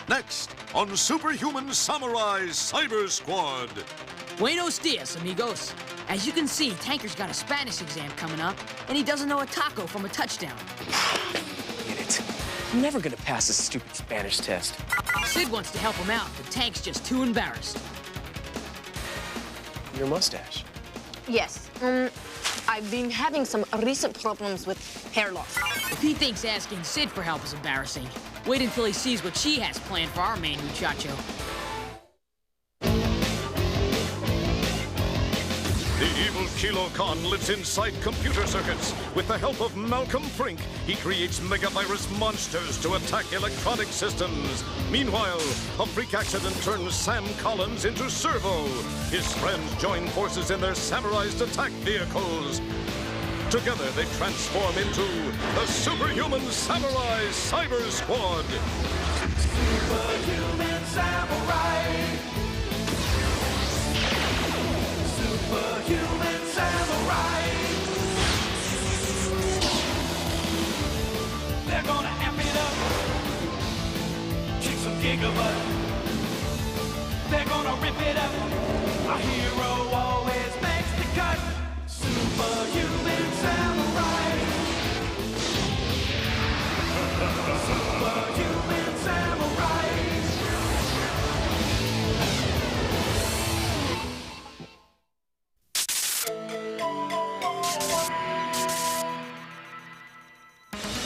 Next on Superhuman Samurai Cyber Squad. Buenos dias, amigos. As you can see, Tanker's got a Spanish exam coming up, and he doesn't know a taco from a touchdown. Get it. I'm never gonna pass this stupid Spanish test. Sid wants to help him out, but Tank's just too embarrassed. Your mustache. Yes. I've been having some recent problems with hair loss. If he thinks asking Sid for help is embarrassing, wait until he sees what she has planned for our main muchacho. The evil Kilo Khan lives inside computer circuits. With the help of Malcolm Frink, he creates megavirus monsters to attack electronic systems. Meanwhile, a freak accident turns Sam Collins into Servo. His friends join forces in their Samurai's attack vehicles. Together, they transform into the Superhuman Samurai Cyber Squad. Superhuman Samurai. Superhuman Samurai. They're gonna amp it up, kick some gigabutt. They're gonna rip it up. Our hero always makes the cut. Superhuman Samurai. Superhuman Samurai.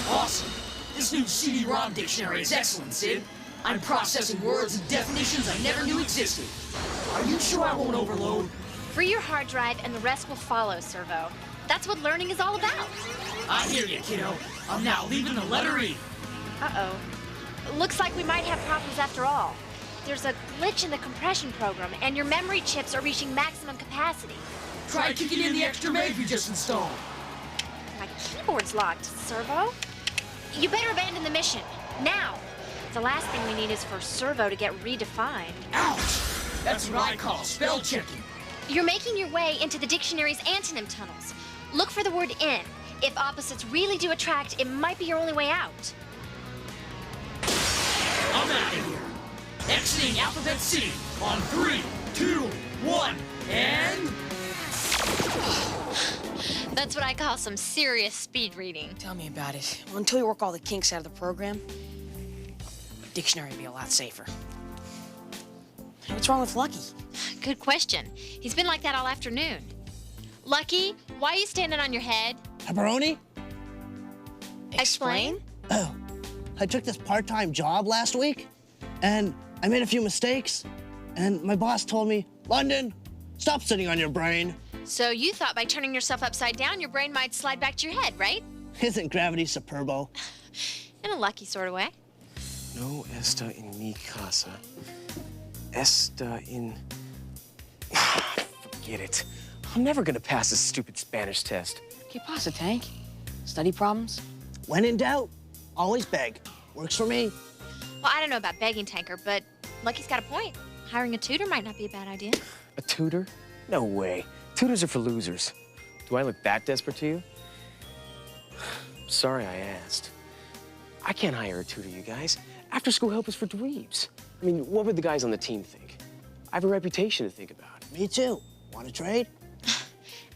Awesome. This new CD-ROM dictionary is excellent, Sid. I'm processing words and definitions I never knew existed. Are you sure I won't overload? Free your hard drive and the rest will follow, Servo. That's what learning is all about. I hear you, kiddo. I'm now leaving the letter E. Uh-oh. Looks like we might have problems after all. There's a glitch in the compression program, and your memory chips are reaching maximum capacity. Try kicking in the extra meg you just installed. My keyboard's locked, Servo. You better abandon the mission, now. The last thing we need is for Servo to get redefined. Ouch! That's what I call spell checking. You're making your way into the dictionary's antonym tunnels. Look for the word in. If opposites really do attract, it might be your only way out. I'm out of here. Exiting Alphabet City on 3, 2, 1, and... That's what I call some serious speed reading. Tell me about it. Well, until you work all the kinks out of the program, dictionary would be a lot safer. Hey, what's wrong with Lucky? Good question. He's been like that all afternoon. Lucky, why are you standing on your head? Pepperoni? Explain? Oh, I took this part-time job last week, and I made a few mistakes, and my boss told me, London, stop sitting on your brain. So you thought by turning yourself upside down, your brain might slide back to your head, right? Isn't gravity superbo? In a Lucky sort of way. No esta in mi casa. Esta in... Forget it. I'm never gonna pass this stupid Spanish test. ¿Qué pasa, Tank? Study problems? When in doubt, always beg. Works for me. Well, I don't know about begging, Tanker, but Lucky's got a point. Hiring a tutor might not be a bad idea. A tutor? No way. Tutors are for losers. Do I look that desperate to you? Sorry I asked. I can't hire a tutor, you guys. After-school help is for dweebs. I mean, what would the guys on the team think? I have a reputation to think about. Me too. Want to trade?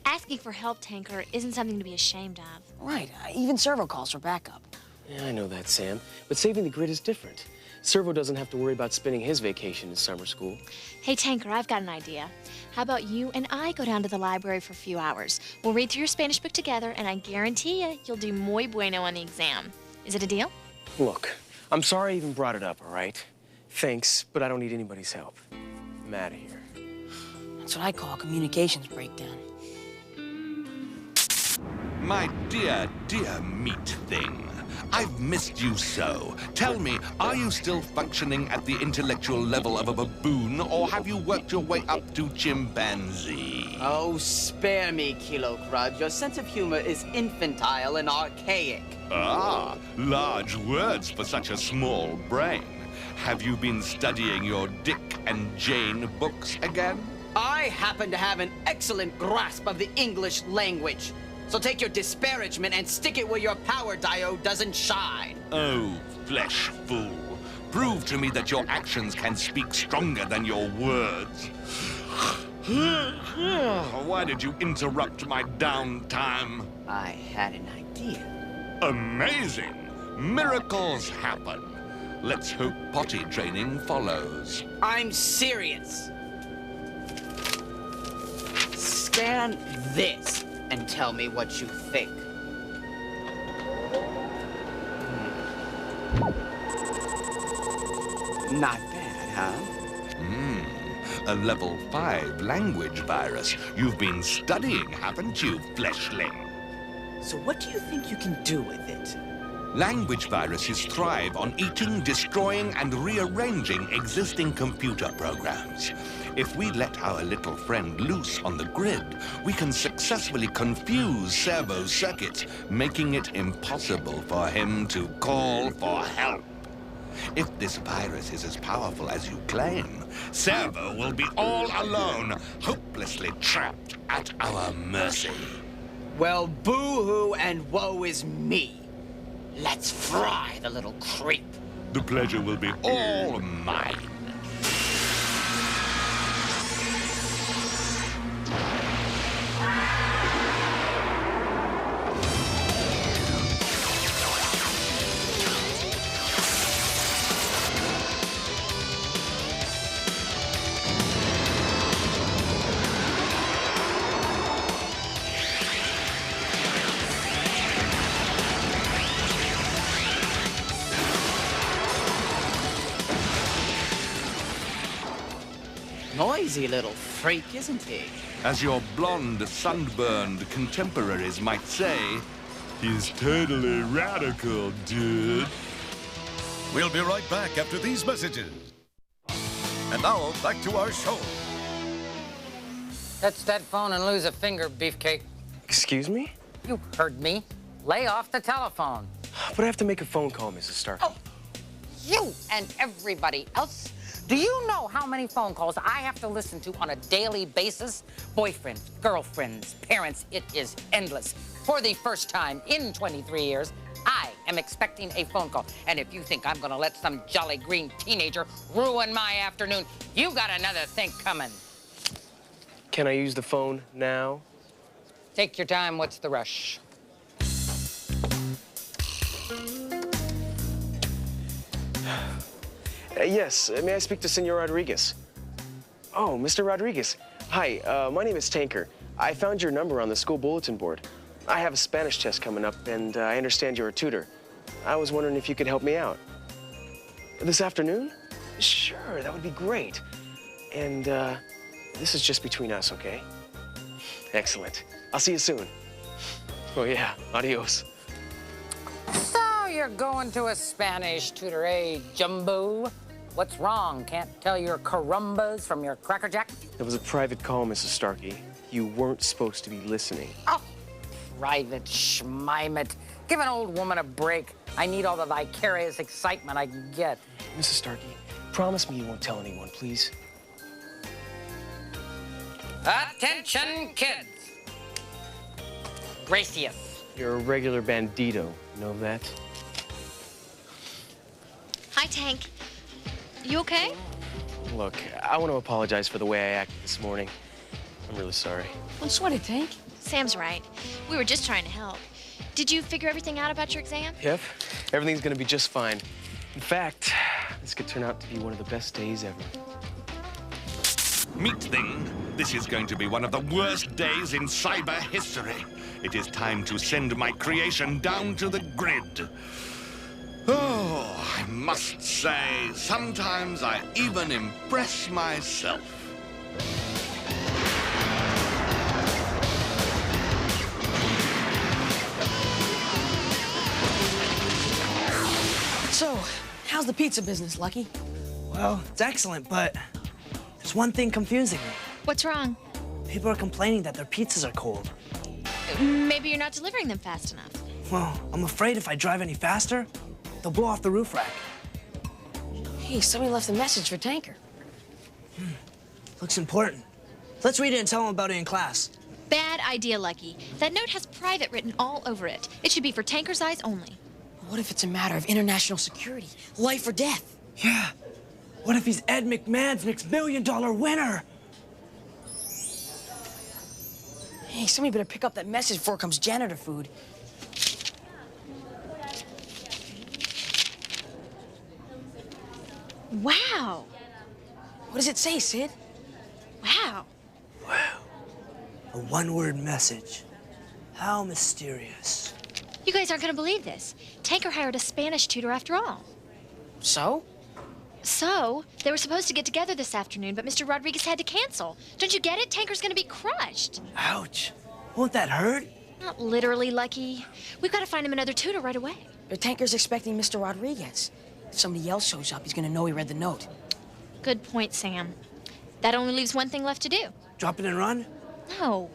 Asking for help, Tanker, isn't something to be ashamed of. Right. Even Servo calls for backup. Yeah, I know that, Sam. But saving the grid is different. Servo doesn't have to worry about spending his vacation in summer school. Hey, Tanker, I've got an idea. How about you and I go down to the library for a few hours? We'll read through your Spanish book together, and I guarantee you, you'll do muy bueno on the exam. Is it a deal? Look, I'm sorry I even brought it up, all right? Thanks, but I don't need anybody's help. I'm out of here. That's what I call a communications breakdown. My dear, dear meat thing. I've missed you so. Tell me, are you still functioning at the intellectual level of a baboon, or have you worked your way up to chimpanzee? Oh, spare me, Kilo Crud. Your sense of humor is infantile and archaic. Ah, large words for such a small brain. Have you been studying your Dick and Jane books again? I happen to have an excellent grasp of the English language. So take your disparagement and stick it where your power diode doesn't shine. Oh, flesh fool. Prove to me that your actions can speak stronger than your words. Why did you interrupt my downtime? I had an idea. Amazing! Miracles happen. Let's hope potty training follows. I'm serious. Scan this and tell me what you think. Not bad, huh? A level 5 language virus. You've been studying, haven't you, fleshling? So what do you think you can do with it? Language viruses thrive on eating, destroying, and rearranging existing computer programs. If we let our little friend loose on the grid, we can successfully confuse Servo's circuits, making it impossible for him to call for help. If this virus is as powerful as you claim, Servo will be all alone, hopelessly trapped at our mercy. Well, boo-hoo and woe is me. Let's fry the little creep. The pleasure will be all mine. Noisy little freak, isn't he? As your blonde, sunburned contemporaries might say, he's totally radical, dude. We'll be right back after these messages. And now, back to our show. Touch that phone and lose a finger, Beefcake. Excuse me? You heard me. Lay off the telephone. But I have to make a phone call, Mrs. Stark. Oh, you and everybody else. Do you know how many phone calls I have to listen to on a daily basis? Boyfriends, girlfriends, parents, it is endless. For the first time in 23 years, I am expecting a phone call. And if you think I'm gonna let some jolly green teenager ruin my afternoon, you got another thing coming. Can I use the phone now? Take your time, what's the rush? Yes, may I speak to Senor Rodriguez? Oh, Mr. Rodriguez. Hi, my name is Tanker. I found your number on the school bulletin board. I have a Spanish test coming up, and I understand you're a tutor. I was wondering if you could help me out. This afternoon? Sure, that would be great. And this is just between us, okay? Excellent. I'll see you soon. Oh, yeah. Adios. So you're going to a Spanish tutor, eh, Jumbo? What's wrong? Can't tell your carumbas from your Cracker Jack? It was a private call, Mrs. Starkey. You weren't supposed to be listening. Oh, private schmeimet. Give an old woman a break. I need all the vicarious excitement I can get. Mrs. Starkey, promise me you won't tell anyone, please. Attention, kids. Gracious. You're a regular bandito. Know that? Hi, Tank. You okay? Look, I want to apologize for the way I acted this morning. I'm really sorry. Don't sweat it, Tank. Sam's right. We were just trying to help. Did you figure everything out about your exam? Yep. Everything's gonna be just fine. In fact, this could turn out to be one of the best days ever. Meat thing, this is going to be one of the worst days in cyber history. It is time to send my creation down to the grid. Oh, I must say, sometimes I even impress myself. So, how's the pizza business, Lucky? Well, it's excellent, but there's one thing confusing me. What's wrong? People are complaining that their pizzas are cold. Maybe you're not delivering them fast enough. Well, I'm afraid if I drive any faster, they'll blow off the roof rack. Hey, somebody left a message for Tanker. Looks important. Let's read it and tell them about it in class. Bad idea, Lucky. That note has private written all over it. It should be for Tanker's eyes only. What if it's a matter of international security? Life or death? Yeah. What if he's Ed McMahon's next $1 million winner? Hey, somebody better pick up that message before it comes janitor food. Wow. What does it say, Sid? Wow. Wow. A one-word message. How mysterious. You guys aren't going to believe this. Tanker hired a Spanish tutor after all. So? So, they were supposed to get together this afternoon, but Mr. Rodriguez had to cancel. Don't you get it? Tanker's going to be crushed. Ouch. Won't that hurt? Not literally, Lucky. We've got to find him another tutor right away. But Tanker's expecting Mr. Rodriguez. If somebody else shows up, he's gonna know he read the note. Good point, Sam. That only leaves one thing left to do. Drop it and run? No.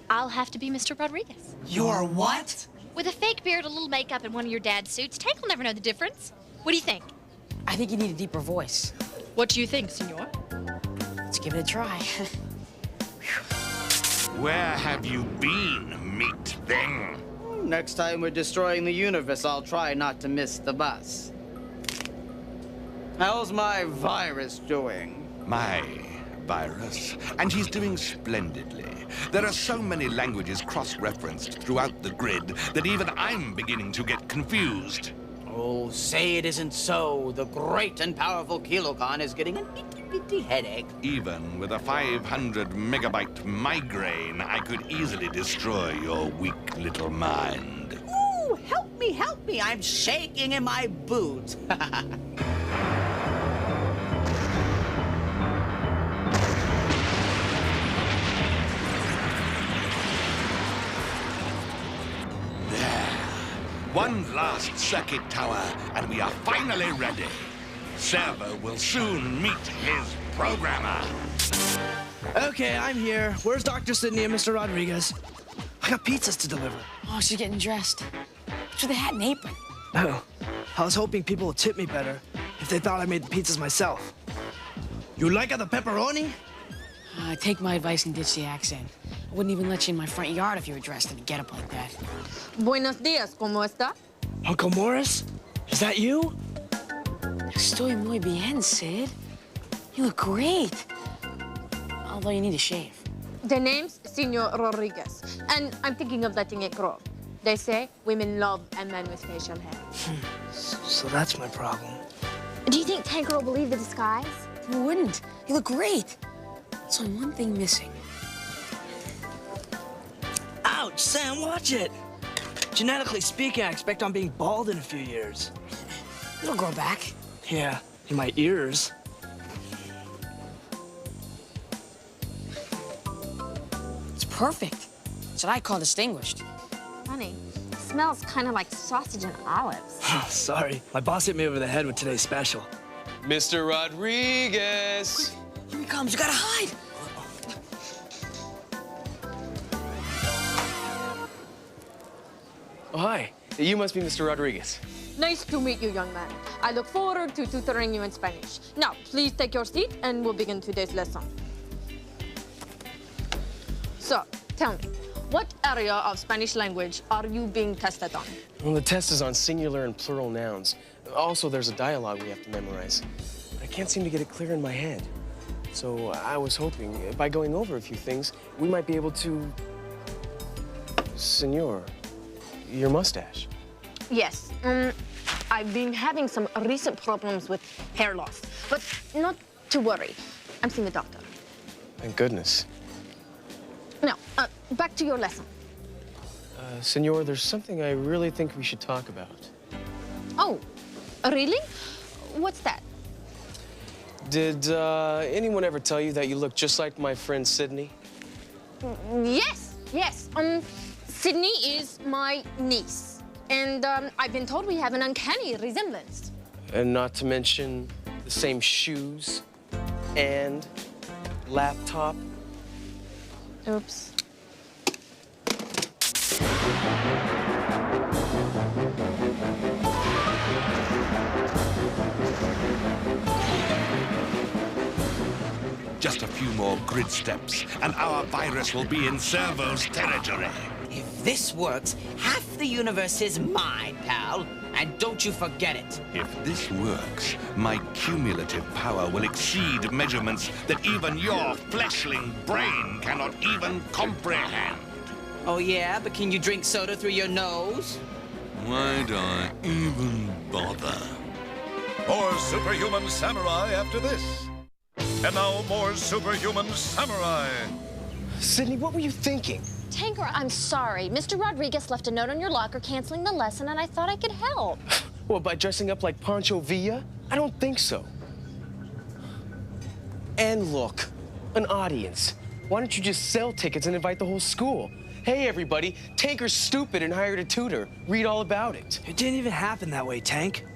I'll have to be Mr. Rodriguez. You're what? With a fake beard, a little makeup, and one of your dad's suits, Tank will never know the difference. What do you think? I think you need a deeper voice. What do you think, senor? Let's give it a try. Where have you been, meat thing? Next time we're destroying the universe, I'll try not to miss the bus. How's my virus doing? My virus. And he's doing splendidly. There are so many languages cross-referenced throughout the grid that even I'm beginning to get confused. Oh, say it isn't so. The great and powerful Kilocon is getting an itty-bitty headache. Even with a 500 megabyte migraine, I could easily destroy your weak little mind. Ooh, help me, I'm shaking in my boots. One last circuit tower, and we are finally ready. Syber will soon meet his programmer. Okay, I'm here. Where's Dr. Sydney and Mr. Rodriguez? I got pizzas to deliver. Oh, she's getting dressed. What's with the hat and apron? Oh, I was hoping people would tip me better if they thought I made the pizzas myself. You like the pepperoni? Take my advice and ditch the accent. I wouldn't even let you in my front yard if you were dressed in a getup like that. Buenos días, ¿cómo está? Uncle Morris? Is that you? Estoy muy bien, Sid. You look great. Although you need to shave. The name's Senor Rodriguez, and I'm thinking of letting it grow. They say women love a man with facial hair. So that's my problem. Do you think Tanker will believe the disguise? Who wouldn't? You look great. There's only one thing missing. Ouch, Sam, watch it. Genetically speaking, I expect I'm being bald in a few years. It'll grow back. Yeah, in my ears. It's perfect. It's what I call distinguished. Funny, it smells kind of like sausage and olives. Sorry, my boss hit me over the head with today's special. Mr. Rodriguez! Here he comes. You gotta hide. Oh, hi. You must be Mr. Rodriguez. Nice to meet you, young man. I look forward to tutoring you in Spanish. Now, please take your seat and we'll begin today's lesson. So, tell me, what area of Spanish language are you being tested on? Well, the test is on singular and plural nouns. Also, there's a dialogue we have to memorize. I can't seem to get it clear in my head. So I was hoping, by going over a few things, we might be able to... Senor, your mustache. Yes, I've been having some recent problems with hair loss, but not to worry. I'm seeing the doctor. Thank goodness. Now, back to your lesson. Senor, there's something I really think we should talk about. Oh, really? What's that? Did anyone ever tell you that you look just like my friend Sydney? Yes. Sydney is my niece. And I've been told we have an uncanny resemblance. And not to mention the same shoes and laptop. Oops. Just a few more grid steps, and our virus will be in Servo's territory. If this works, half the universe is mine, pal. And don't you forget it. If this works, my cumulative power will exceed measurements that even your fleshling brain cannot even comprehend. Oh, yeah? But can you drink soda through your nose? Why'd I even bother? More Superhuman Samurai after this. And now more Superhuman Samurai. Sydney, what were you thinking? Tanker, I'm sorry. Mr. Rodriguez left a note on your locker canceling the lesson, and I thought I could help. What, by dressing up like Pancho Villa? I don't think so. And look, an audience. Why don't you just sell tickets and invite the whole school? Hey, everybody, Tanker's stupid and hired a tutor. Read all about it. It didn't even happen that way, Tank.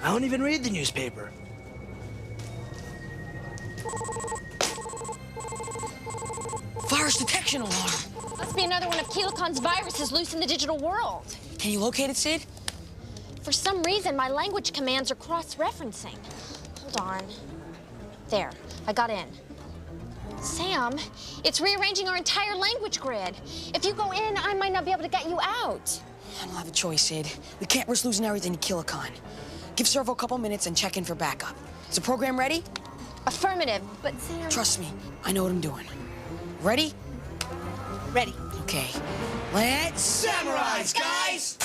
I don't even read the newspaper. Virus detection alarm. Must be another one of Keelocon's viruses loose in the digital world. Can you locate it, Sid? For some reason, my language commands are cross-referencing. Hold on. There, I got in. Sam, it's rearranging our entire language grid. If you go in, I might not be able to get you out. I don't have a choice, Sid. We can't risk losing everything to Keelocon. Give Servo a couple minutes and check in for backup. Is the program ready? Affirmative, but Sam... Trust me, I know what I'm doing. Ready? Ready. Okay. Let's Samurais, guys!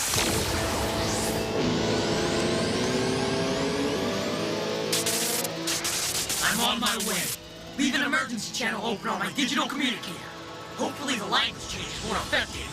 I'm on my way. Leave an emergency channel open on my digital communicator. Hopefully the language changes won't affect it.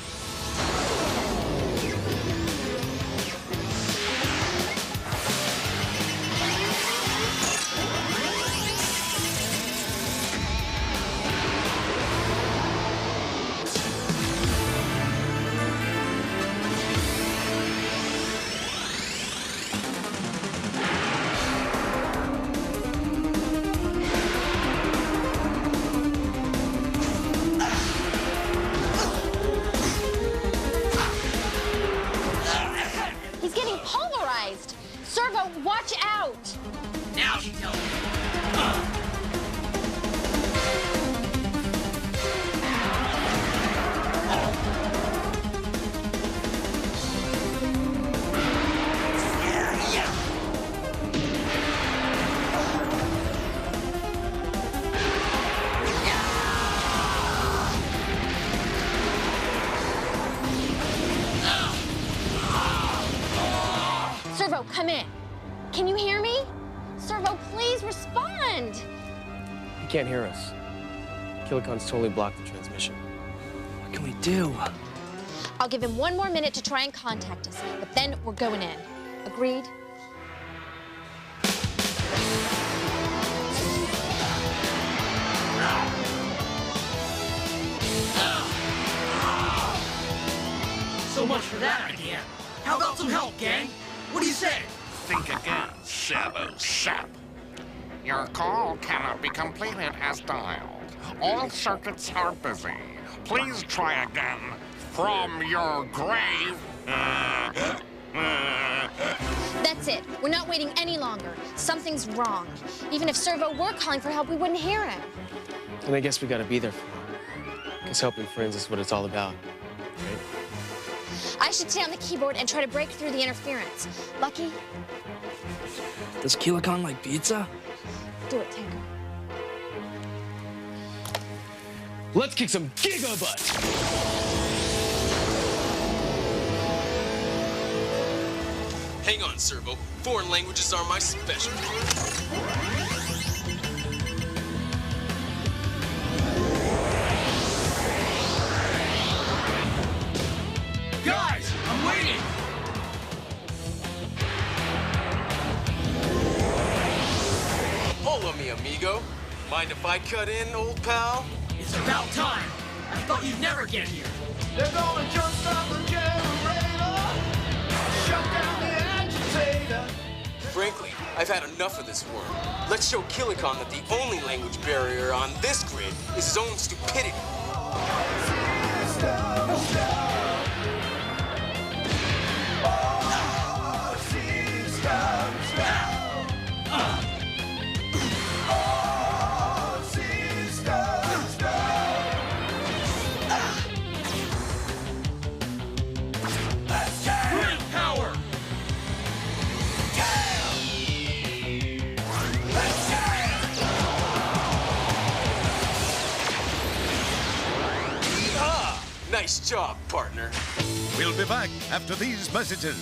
Servo, watch out! Now she tells me. Servo, come in. Can you hear me? Servo, please respond. He can't hear us. Keelocon's totally blocked the transmission. What can we do? I'll give him 1 more minute to try and contact us, but then we're going in. Agreed? So much for that idea. How about some help, gang? What do you say? Think again, Servo Sap. Your call cannot be completed as dialed. All circuits are busy. Please try again from your grave. That's it. We're not waiting any longer. Something's wrong. Even if Servo were calling for help, we wouldn't hear him. And I guess we gotta be there for him. Because helping friends is what it's all about, right? I should stay on the keyboard and try to break through the interference. Lucky? Does Keelocon like pizza? Do it, Tinker. Let's kick some giga butt! Hang on, Servo. Foreign languages are my specialty. Guys, I'm waiting! Hola, mi amigo. Mind if I cut in, old pal? It's about time. I thought you'd never get here. They're gonna jump start the generator, shut down the agitator. Frankly, I've had enough of this world. Let's show Keelocon that the only language barrier on this grid is his own stupidity. Nice job, partner. We'll be back after these messages.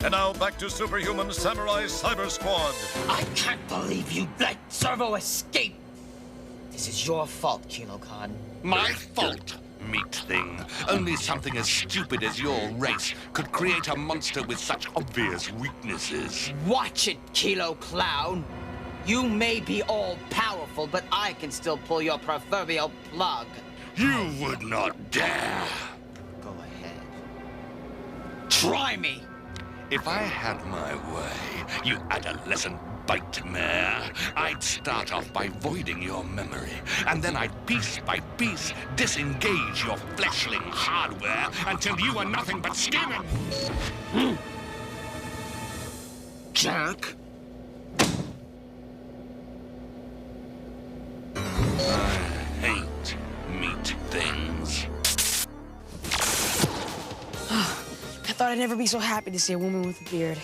And now back to Superhuman Samurai Cyber Squad. I can't believe you let Servo escape. This is your fault, Kilocon. My fault, meat thing. Only something as stupid as your race could create a monster with such obvious weaknesses. Watch it, Kilo Clown. You may be all-powerful, but I can still pull your proverbial plug. You would not dare. Go ahead. Try me. If I had my way, you adolescent bite-mare, I'd start off by voiding your memory, and then I'd piece by piece disengage your fleshling hardware until you were nothing but skin and... Jerk. I hate meat things. I thought I'd never be so happy to see a woman with a beard.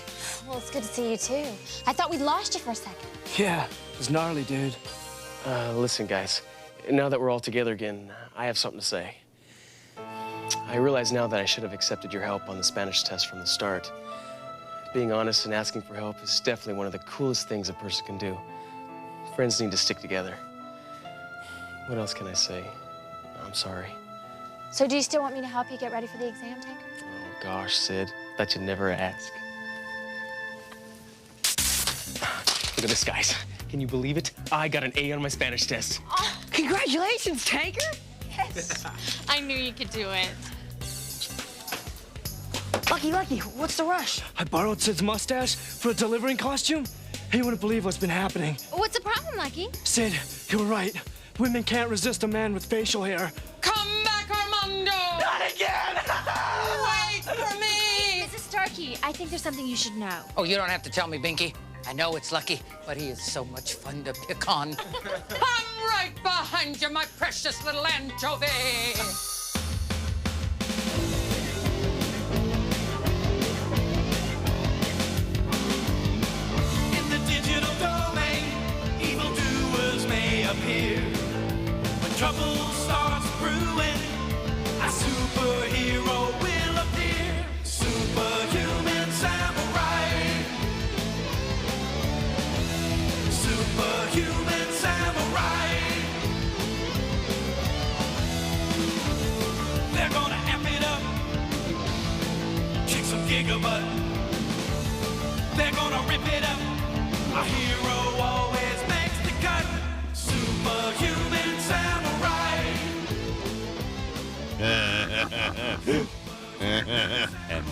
Well, it's good to see you, too. I thought we'd lost you for a second. Yeah, it was gnarly, dude. Listen, guys. Now that we're all together again, I have something to say. I realize now that I should have accepted your help on the Spanish test from the start. Being honest and asking for help is definitely one of the coolest things a person can do. Friends need to stick together. What else can I say? I'm sorry. So do you still want me to help you get ready for the exam, Tanker? Oh, gosh, Sid. Thought you'd never ask. Look at this, guys. Can you believe it? I got an A on my Spanish test. Oh, congratulations, Tanker! Yes. I knew you could do it. Lucky, what's the rush? I borrowed Sid's mustache for a delivering costume. He wouldn't believe what's been happening. What's the problem, Lucky? Sid, you were right. Women can't resist a man with facial hair. Come back, Armando! Not again! Wait for me! Mrs. Starkey, I think there's something you should know. Oh, you don't have to tell me, Binky. I know it's Lucky, but he is so much fun to pick on. I'm right behind you, my precious little anchovy! In the digital domain, evildoers may appear. When trouble starts brewing, a superhero will appear. Superhuman samurai. Superhuman samurai. They're gonna amp it up, kick some gigabutt. They're gonna rip it up. A hero always makes the cut. Superhuman samurai. And